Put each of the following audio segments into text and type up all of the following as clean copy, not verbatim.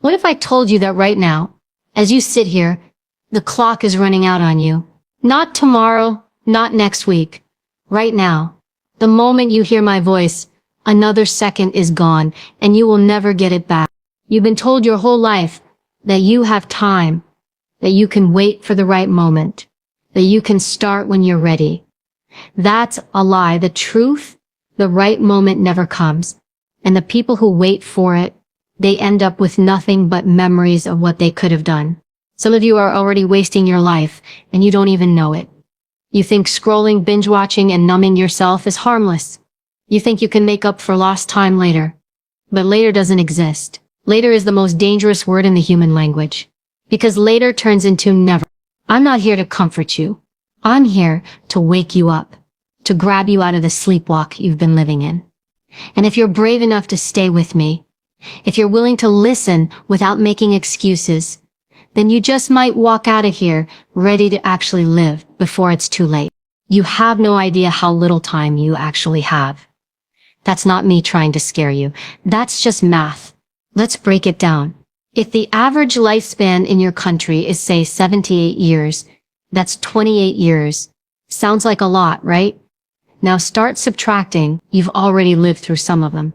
What if I told you that right now, as you sit here, the clock is running out on you? Not tomorrow, not next week. Right now. The moment you hear my voice, another second is gone, and you will never get it back. You've been told your whole life that you have time, that you can wait for the right moment, that you can start when you're ready. That's a lie. The truth, the right moment never comes. And the people who wait for it, they end up with nothing but memories of what they could have done. Some of you are already wasting your life, and you don't even know it. You think scrolling, binge-watching, and numbing yourself is harmless. You think you can make up for lost time later. But later doesn't exist. Later is the most dangerous word in the human language. Because later turns into never. I'm not here to comfort you. I'm here to wake you up. To grab you out of the sleepwalk you've been living in. And if you're brave enough to stay with me, if you're willing to listen without making excuses, then you just might walk out of here ready to actually live before it's too late. You have no idea how little time you actually have. That's not me trying to scare you. That's just math. Let's break it down. If the average lifespan in your country is, say, 78 years, that's 28 years. Sounds like a lot, right? Now start subtracting. You've already lived through some of them.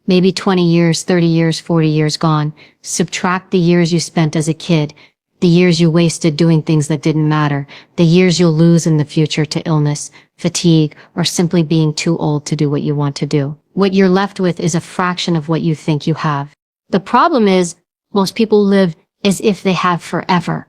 Maybe 20 years, 30 years, 40 years gone. Subtract the years you spent as a kid, the years you wasted doing things that didn't matter, the years you'll lose in the future to illness, fatigue, or simply being too old to do what you want to do. What you're left with is a fraction of what you think you have. The problem is, most people live as if they have forever.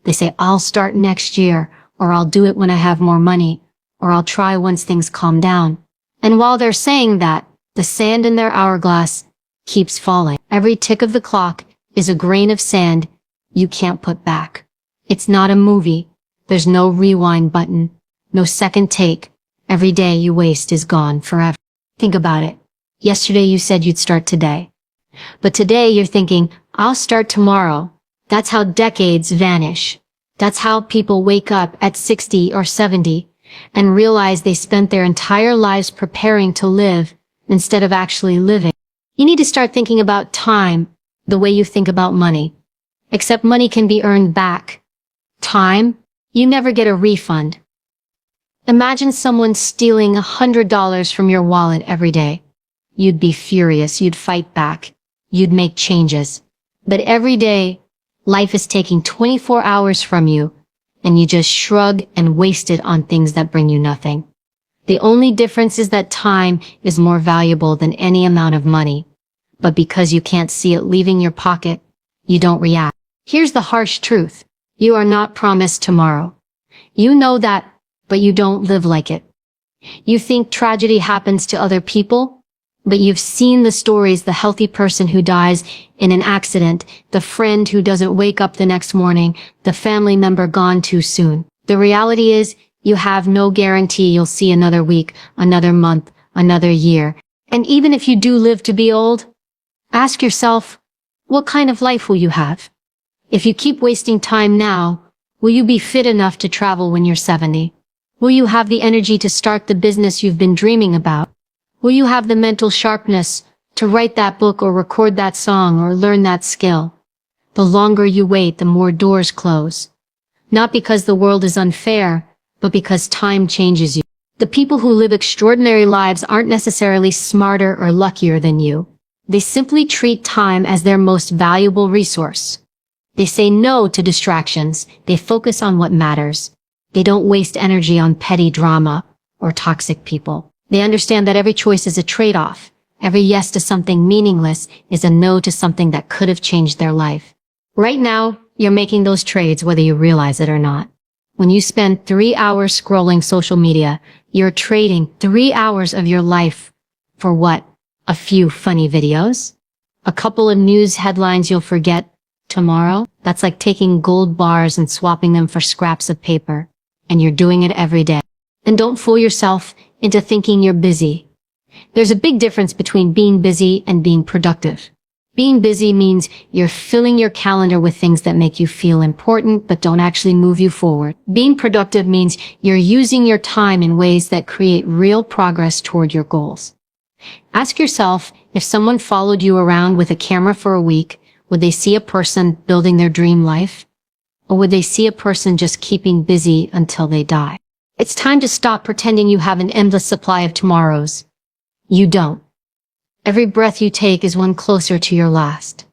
They say, I'll start next year, or I'll do it when I have more money, or I'll try once things calm down. And while they're saying that, the sand in their hourglass keeps falling. Every tick of the clock is a grain of sand you can't put back. It's not a movie. There's no rewind button, no second take. Every day you waste is gone forever. Think about it. Yesterday you said you'd start today. But today you're thinking, I'll start tomorrow. That's how decades vanish. That's how people wake up at 60 or 70 and realize they spent their entire lives preparing to live instead of actually living. You need to start thinking about time the way you think about money. Except money can be earned back. Time, you never get a refund. Imagine someone stealing $100 from your wallet every day. You'd be furious, you'd fight back, you'd make changes. But every day, life is taking 24 hours from you, and you just shrug and waste it on things that bring you nothing. The only difference is that time is more valuable than any amount of money. But because you can't see it leaving your pocket, you don't react. Here's the harsh truth. You are not promised tomorrow. You know that, but you don't live like it. You think tragedy happens to other people, but you've seen the stories, the healthy person who dies in an accident, the friend who doesn't wake up the next morning, the family member gone too soon. The reality is, you have no guarantee you'll see another week, another month, another year. And even if you do live to be old, ask yourself, what kind of life will you have? If you keep wasting time now, will you be fit enough to travel when you're 70? Will you have the energy to start the business you've been dreaming about? Will you have the mental sharpness to write that book or record that song or learn that skill? The longer you wait, the more doors close. Not because the world is unfair, but because time changes you. The people who live extraordinary lives aren't necessarily smarter or luckier than you. They simply treat time as their most valuable resource. They say no to distractions. They focus on what matters. They don't waste energy on petty drama or toxic people. They understand that every choice is a trade-off. Every yes to something meaningless is a no to something that could have changed their life. Right now, you're making those trades whether you realize it or not. When you spend 3 hours scrolling social media, you're trading 3 hours of your life for what? A few funny videos? A couple of news headlines you'll forget tomorrow? That's like taking gold bars and swapping them for scraps of paper. And you're doing it every day. And don't fool yourself into thinking you're busy. There's a big difference between being busy and being productive. Being busy means you're filling your calendar with things that make you feel important but don't actually move you forward. Being productive means you're using your time in ways that create real progress toward your goals. Ask yourself, if someone followed you around with a camera for a week, Would they see a person building their dream life? Or would they see a person just keeping busy until they die? It's time to stop pretending you have an endless supply of tomorrows. You don't. Every breath you take is one closer to your last.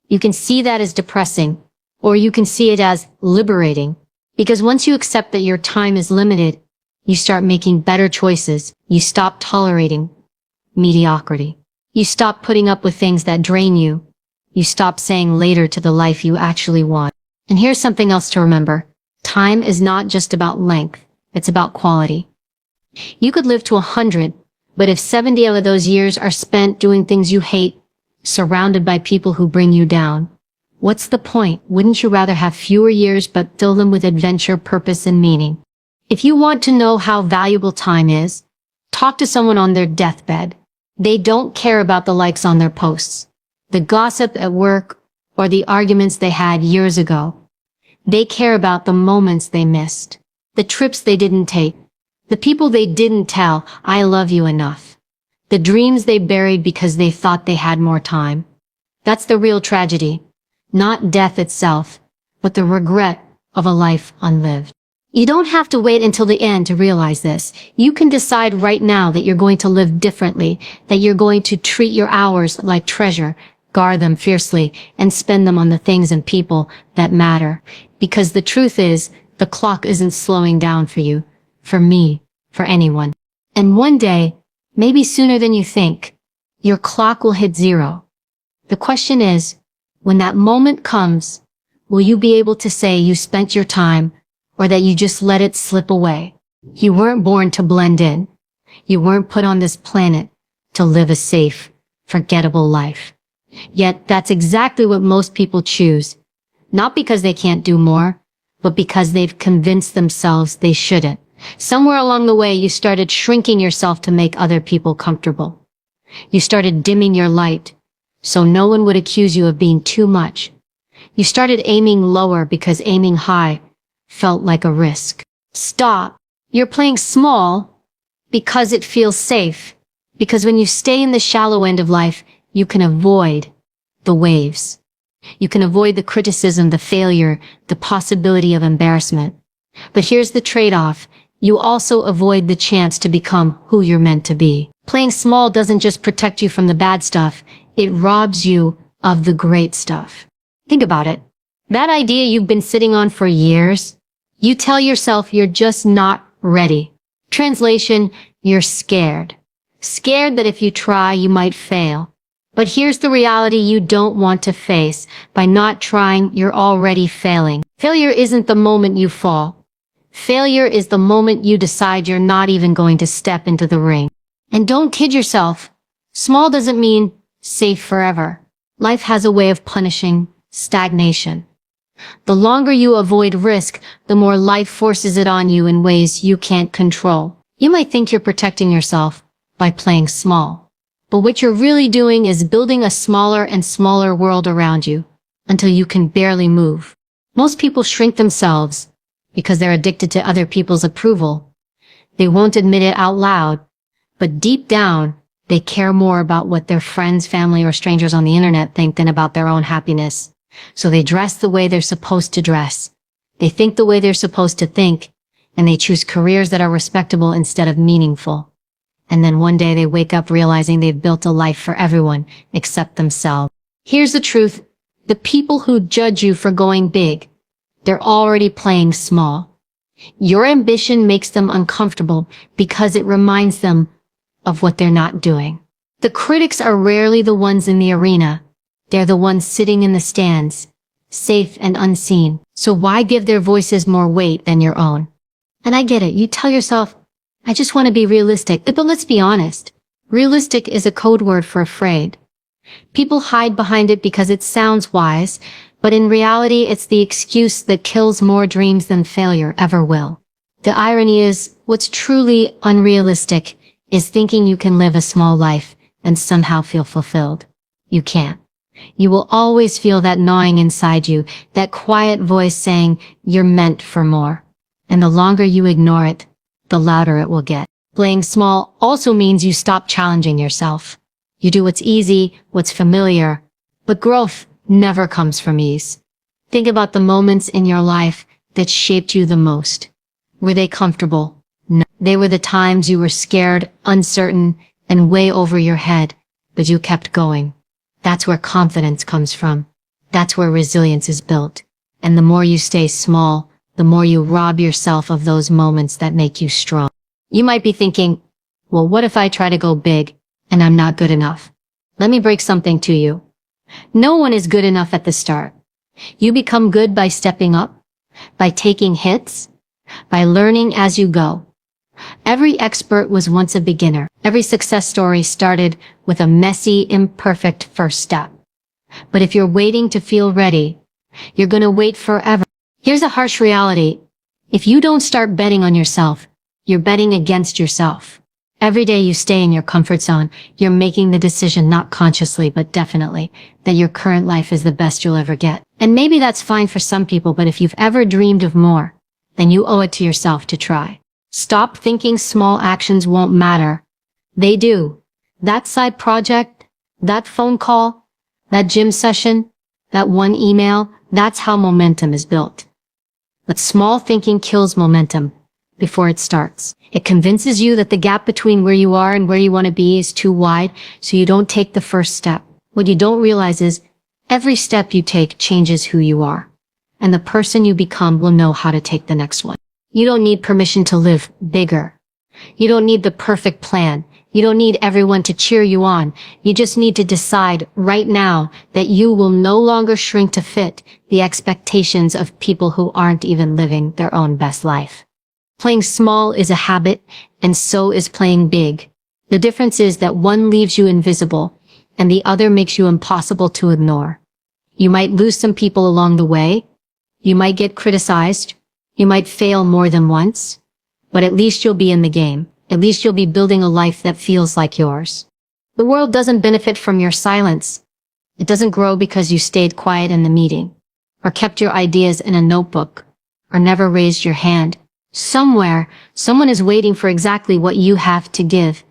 You can see that as depressing, or you can see it as liberating. Because once you accept that your time is limited, you start making better choices. You stop tolerating mediocrity. You stop putting up with things that drain you. You stop saying later to the life you actually want. And here's something else to remember. Time is not just about length. It's about quality. You could live to 100, but if 70 of those years are spent doing things you hate, surrounded by people who bring you down, what's the point? Wouldn't you rather have fewer years but fill them with adventure, purpose, and meaning? If you want to know how valuable time is, talk to someone on their deathbed. They don't care about the likes on their posts, the gossip at work, or the arguments they had years ago. They care about the moments they missed, the trips they didn't take, the people they didn't tell, "I love you" enough, the dreams they buried because they thought they had more time. That's the real tragedy. Not death itself, but the regret of a life unlived. You don't have to wait until the end to realize this. You can decide right now that you're going to live differently, that you're going to treat your hours like treasure, guard them fiercely, and spend them on the things and people that matter. Because the truth is, the clock isn't slowing down for you, for me, for anyone. And one day, maybe sooner than you think, your clock will hit zero. The question is, when that moment comes, will you be able to say you spent your time, or that you just let it slip away? You weren't born to blend in. You weren't put on this planet to live a safe, forgettable life. Yet that's exactly what most people choose. Not because they can't do more, but because they've convinced themselves they shouldn't. Somewhere along the way, you started shrinking yourself to make other people comfortable. You started dimming your light, so no one would accuse you of being too much. You started aiming lower because aiming high felt like a risk. Stop. You're playing small because it feels safe. Because when you stay in the shallow end of life, you can avoid the waves. You can avoid the criticism, the failure, the possibility of embarrassment. But here's the trade-off. You also avoid the chance to become who you're meant to be. Playing small doesn't just protect you from the bad stuff. It robs you of the great stuff. Think about it. That idea you've been sitting on for years, you tell yourself you're just not ready. Translation, you're scared. Scared that if you try, you might fail. But here's the reality you don't want to face. By not trying, you're already failing. Failure isn't the moment you fall. Failure is the moment you decide you're not even going to step into the ring. And don't kid yourself. Small doesn't mean safe forever. Life has a way of punishing stagnation. The longer you avoid risk, the more life forces it on you in ways you can't control. You might think you're protecting yourself by playing small. But what you're really doing is building a smaller and smaller world around you until you can barely move. Most people shrink themselves because they're addicted to other people's approval. They won't admit it out loud, but deep down, they care more about what their friends, family, or strangers on the internet think than about their own happiness. So they dress the way they're supposed to dress. They think the way they're supposed to think, and they choose careers that are respectable instead of meaningful. And then one day they wake up realizing they've built a life for everyone except themselves. Here's the truth. The people who judge you for going big, they're already playing small. Your ambition makes them uncomfortable because it reminds them of what they're not doing. The critics are rarely the ones in the arena. They're the ones sitting in the stands, safe and unseen. So why give their voices more weight than your own? And I get it. You tell yourself, I just want to be realistic. But let's be honest. Realistic is a code word for afraid. People hide behind it because it sounds wise, but in reality, it's the excuse that kills more dreams than failure ever will. The irony is, what's truly unrealistic is thinking you can live a small life and somehow feel fulfilled. You can't. You will always feel that gnawing inside you, that quiet voice saying you're meant for more. And the longer you ignore it, the louder it will get. Playing small also means you stop challenging yourself. You do what's easy, what's familiar. But growth never comes from ease. Think about the moments in your life that shaped you the most. Were they comfortable? No. They were the times you were scared, uncertain, and way over your head, but you kept going. That's where confidence comes from. That's where resilience is built. And the more you stay small, the more you rob yourself of those moments that make you strong. You might be thinking, well, what if I try to go big and I'm not good enough? Let me break something to you. No one is good enough at the start. You become good by stepping up, by taking hits, by learning as you go. Every expert was once a beginner. Every success story started with a messy, imperfect first step. But if you're waiting to feel ready, you're gonna wait forever. Here's a harsh reality. If you don't start betting on yourself, you're betting against yourself. Every day you stay in your comfort zone, you're making the decision not consciously but definitely that your current life is the best you'll ever get. And maybe that's fine for some people, but if you've ever dreamed of more, then you owe it to yourself to try. Stop thinking small actions won't matter. They do. That side project, that phone call, that gym session, that one email, that's how momentum is built. But small thinking kills momentum before it starts. It convinces you that the gap between where you are and where you want to be is too wide, so you don't take the first step. What you don't realize is every step you take changes who you are, and the person you become will know how to take the next one. You don't need permission to live bigger. You don't need the perfect plan. You don't need everyone to cheer you on. You just need to decide right now that you will no longer shrink to fit the expectations of people who aren't even living their own best life. Playing small is a habit, and so is playing big. The difference is that one leaves you invisible, and the other makes you impossible to ignore. You might lose some people along the way. You might get criticized. You might fail more than once. But at least you'll be in the game. At least you'll be building a life that feels like yours. The world doesn't benefit from your silence. It doesn't grow because you stayed quiet in the meeting, or kept your ideas in a notebook, or never raised your hand. Somewhere, someone is waiting for exactly what you have to give,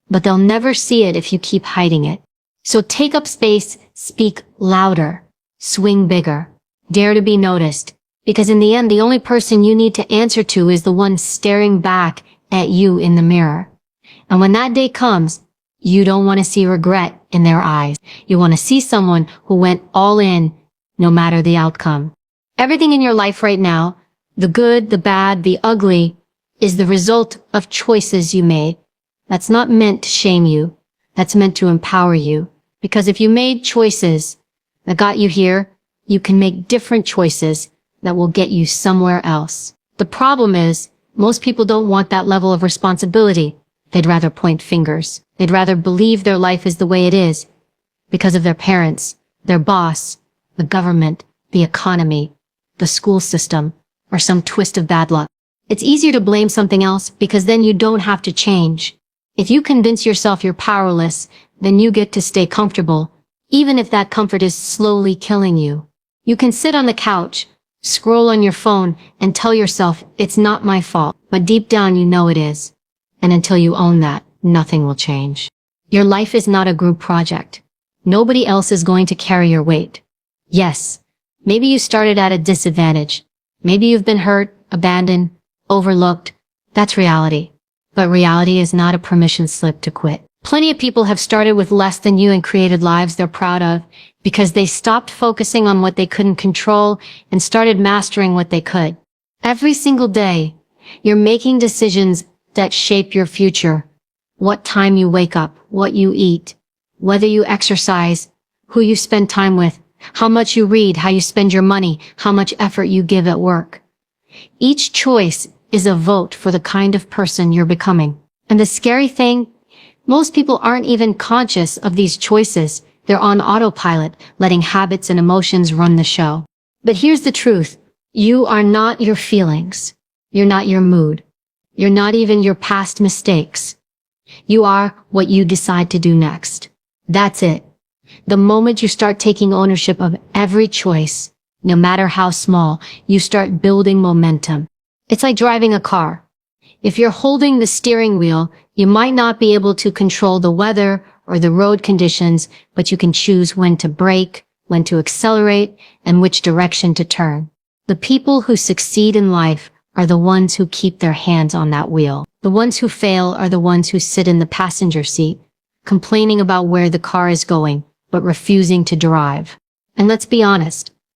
but they'll never see it if you keep hiding it. So take up space, speak louder, swing bigger, dare to be noticed, because in the end, the only person you need to answer to is the one staring back at you in the mirror. And when that day comes, you don't want to see regret in their eyes. You want to see someone who went all in, no matter the outcome. Everything in your life right now, the good, the bad, the ugly, is the result of choices you made. That's not meant to shame you. That's meant to empower you. Because if you made choices that got you here, you can make different choices that will get you somewhere else. The problem is, most people don't want that level of responsibility. They'd rather point fingers. They'd rather believe their life is the way it is because of their parents, their boss, the government, the economy, the school system, or some twist of bad luck. It's easier to blame something else because then you don't have to change. If you convince yourself you're powerless, then you get to stay comfortable, even if that comfort is slowly killing you. You can sit on the couch, scroll on your phone, and tell yourself it's not my fault, but deep down you know it is. And until you own that, nothing will change. Your life is not a group project. Nobody else is going to carry your weight. Yes, maybe you started at a disadvantage. Maybe you've been hurt, abandoned, overlooked. That's reality. But reality is not a permission slip to quit. Plenty of people have started with less than you and created lives they're proud of because they stopped focusing on what they couldn't control and started mastering what they could. Every single day, you're making decisions that shape your future. What time you wake up, what you eat, whether you exercise, who you spend time with, how much you read, how you spend your money, how much effort you give at work. Each choice is a vote for the kind of person you're becoming. And the scary thing, most people aren't even conscious of these choices. They're on autopilot, letting habits and emotions run the show. But here's the truth. You are not your feelings. You're not your mood. You're not even your past mistakes. You are what you decide to do next. That's it. The moment you start taking ownership of every choice, no matter how small, you start building momentum. It's like driving a car. If you're holding the steering wheel, you might not be able to control the weather or the road conditions, but you can choose when to brake, when to accelerate, and which direction to turn. The people who succeed in life are the ones who keep their hands on that wheel. The ones who fail are the ones who sit in the passenger seat, complaining about where the car is going, but refusing to drive. And let's be honest,